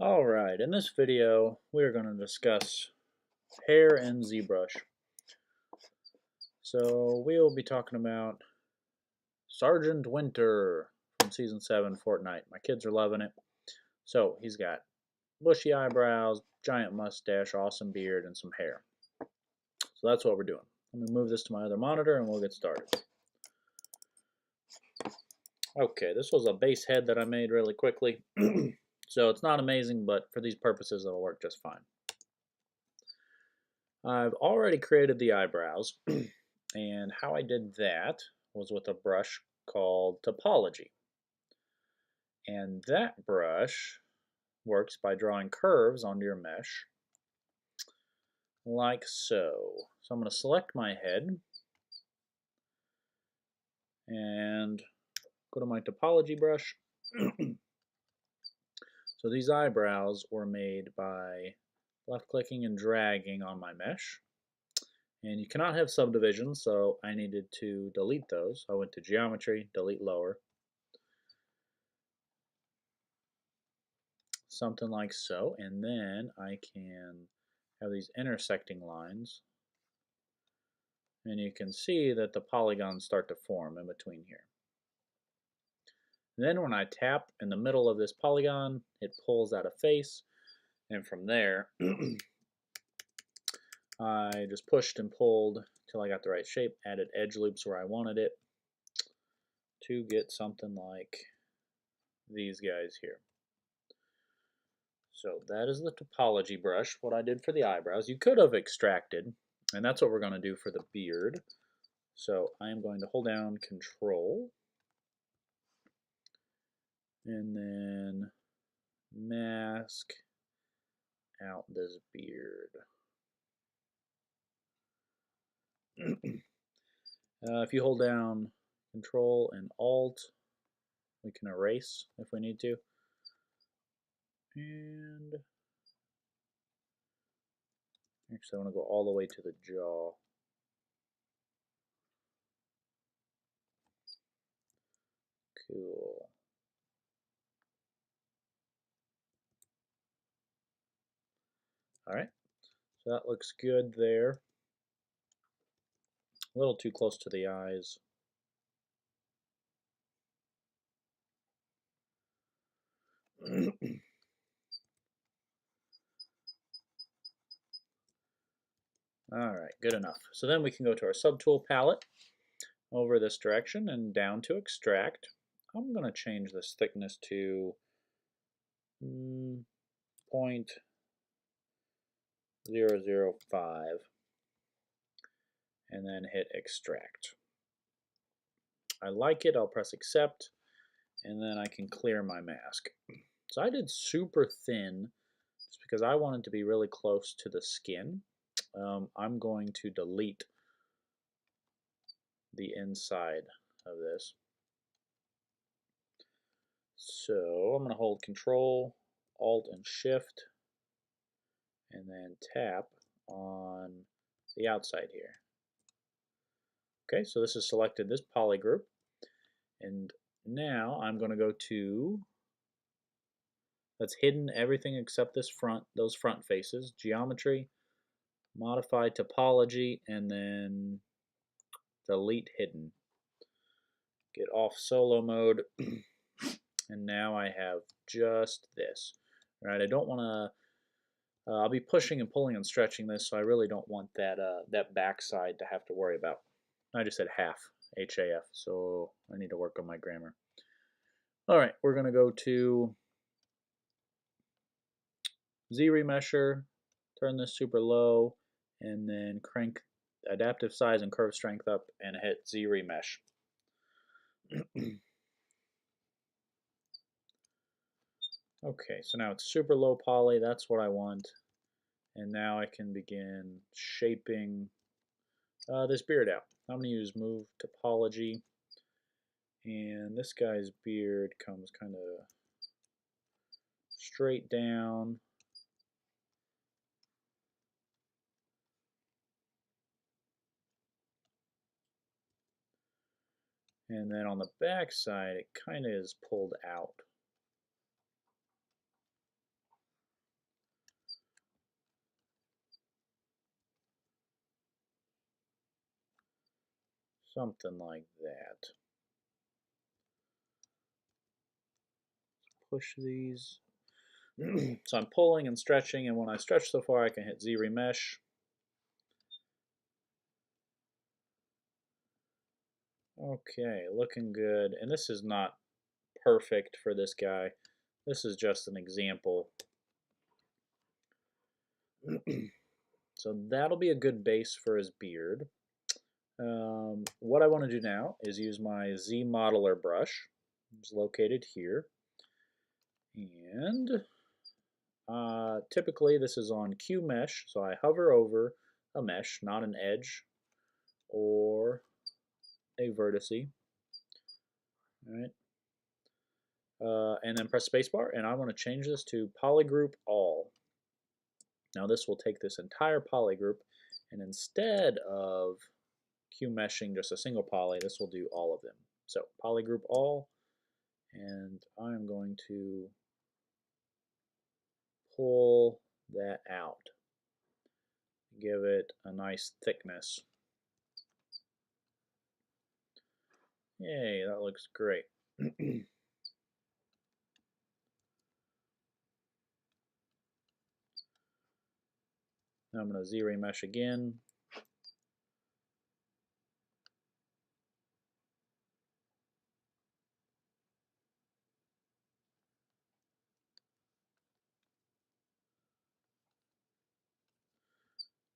Alright, in this video we're going to discuss hair and ZBrush. So we'll be talking about Sergeant Winter from Season 7 Fortnite. My kids are loving it. So he's got bushy eyebrows, giant mustache, awesome beard, and some hair. So that's what we're doing. Let me move this to my other monitor and we'll get started. Okay, this was a base head that I made really quickly. So it's not amazing, but for these purposes it'll work just fine. I've already created the eyebrows, and how I did that was with a brush called Topology. And that brush works by drawing curves onto your mesh, like so. So I'm going to select my head, and go to my Topology brush. So these eyebrows were made by left-clicking and dragging on my mesh. And you cannot have subdivisions, so I needed to delete those. I went to Geometry, Delete Lower. Something like so. And then I can have these intersecting lines. And you can see that the polygons start to form in between here. And then when I tap in the middle of this polygon, it pulls out a face. And from there, I just pushed and pulled till I got the right shape, added edge loops where I wanted it to get something like these guys here. So that is the Topology brush, what I did for the eyebrows. You could have extracted, and that's what we're going to do for the beard. So I am going to hold down Control, and then mask out this beard. If you hold down Control and Alt, we can erase if we need to. And actually, I want to go all the way to the jaw. Cool. Alright, so that looks good there. A little too close to the eyes. Alright, good enough. So then we can go to our subtool palette over this direction and down to extract. I'm going to change this thickness to 0.005 and then hit extract. I like it, I'll press accept, and then I can clear my mask. So I did super thin just because I want it to be really close to the skin. I'm going to delete the inside of this. So I'm going to hold Control, Alt, and Shift, and then tap on the outside here. Okay, so this has selected this poly group, and now I'm going to go to, that's hidden everything except this front, those front faces, Geometry, Modify Topology, and then delete hidden. Get off solo mode, and now I have just this. Right, I don't want to. I'll be pushing and pulling and stretching this, so I really don't want that that backside to have to worry about. I just said half, HAF, so I need to work on my grammar. All right, we're going to go to Z-Remesher, turn this super low, and then crank adaptive size and curve strength up and hit Z-Remesh. Okay, so now it's super low poly, that's what I want. And now I can begin shaping this beard out. I'm going to use Move Topology, and this guy's beard comes kind of straight down. And then on the back side, it kind of is pulled out. Something like that. Push these. So I'm pulling and stretching, and when I stretch so far, I can hit Z remesh. Okay, looking good. And this is not perfect for this guy. This is just an example. So that'll be a good base for his beard. What I want to do now is use my Z modeler brush. It's located here. And typically this is on Q mesh, so I hover over a mesh, not an edge or a vertex. All right. And then press spacebar, and I want to change this to polygroup all. Now this will take this entire polygroup, and instead of Q meshing just a single poly, this will do all of them. So polygroup all, and I'm going to pull that out. Give it a nice thickness. Yay, that looks great. Now I'm going to Z remesh again.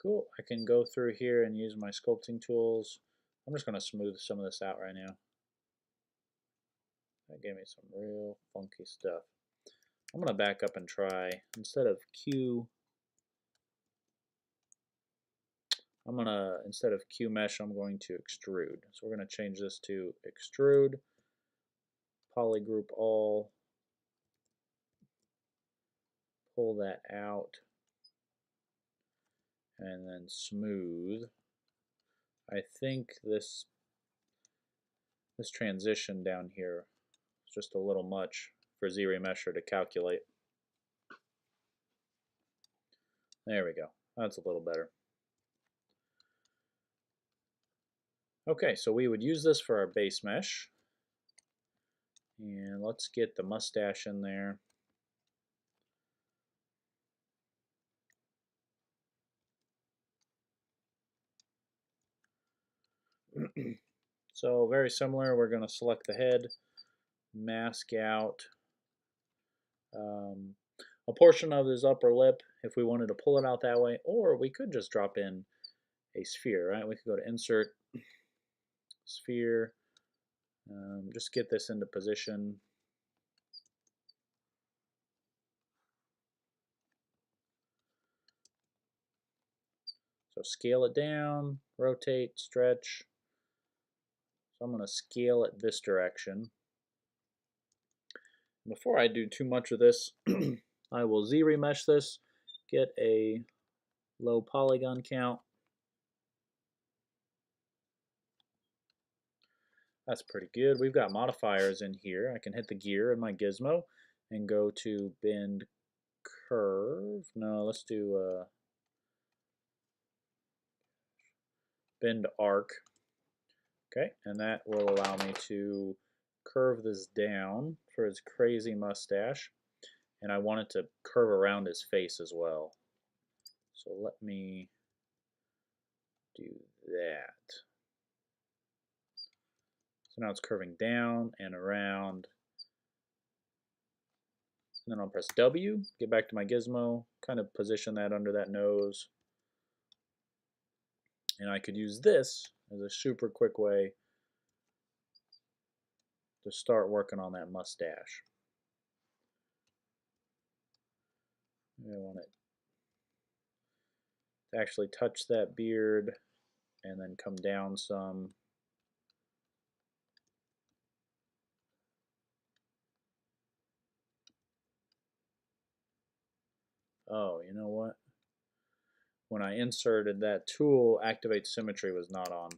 Cool. I can go through here and use my sculpting tools. I'm just going to smooth some of this out right now. That gave me some real funky stuff. I'm going to back up and try, instead of Q mesh, I'm going to extrude. So we're going to change this to extrude, polygroup all, pull that out, and then smooth. I think this transition down here is just a little much for Z remesher to calculate. There we go. That's a little better. Okay, so we would use this for our base mesh. And let's get the mustache in there. So very similar, we're going to select the head, mask out a portion of his upper lip if we wanted to pull it out that way, or we could just drop in a sphere, right? We could go to Insert, Sphere, just get this into position. So scale it down, rotate, stretch. So I'm going to scale it this direction. Before I do too much of this, I will Z remesh this, get a low polygon count. That's pretty good. We've got modifiers in here. I can hit the gear in my gizmo and go to bend curve. No, let's do bend arc. Okay, and that will allow me to curve this down for his crazy mustache. And I want it to curve around his face as well. So let me do that. So now it's curving down and around. And then I'll press W, get back to my gizmo, kind of position that under that nose. And I could use this as a super quick way to start working on that mustache. I want it to actually touch that beard and then come down some. Oh, you know what? When I inserted that tool, Activate Symmetry was not on.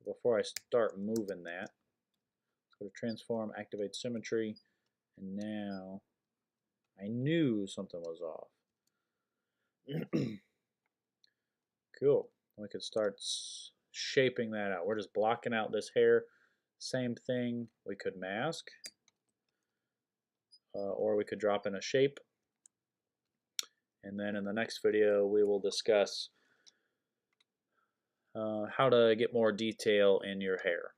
Before I start moving that, go to Transform, Activate Symmetry, and now I knew something was off. Cool. We could start shaping that out. We're just blocking out this hair. Same thing, we could mask, or we could drop in a shape. And then in the next video, we will discuss how to get more detail in your hair.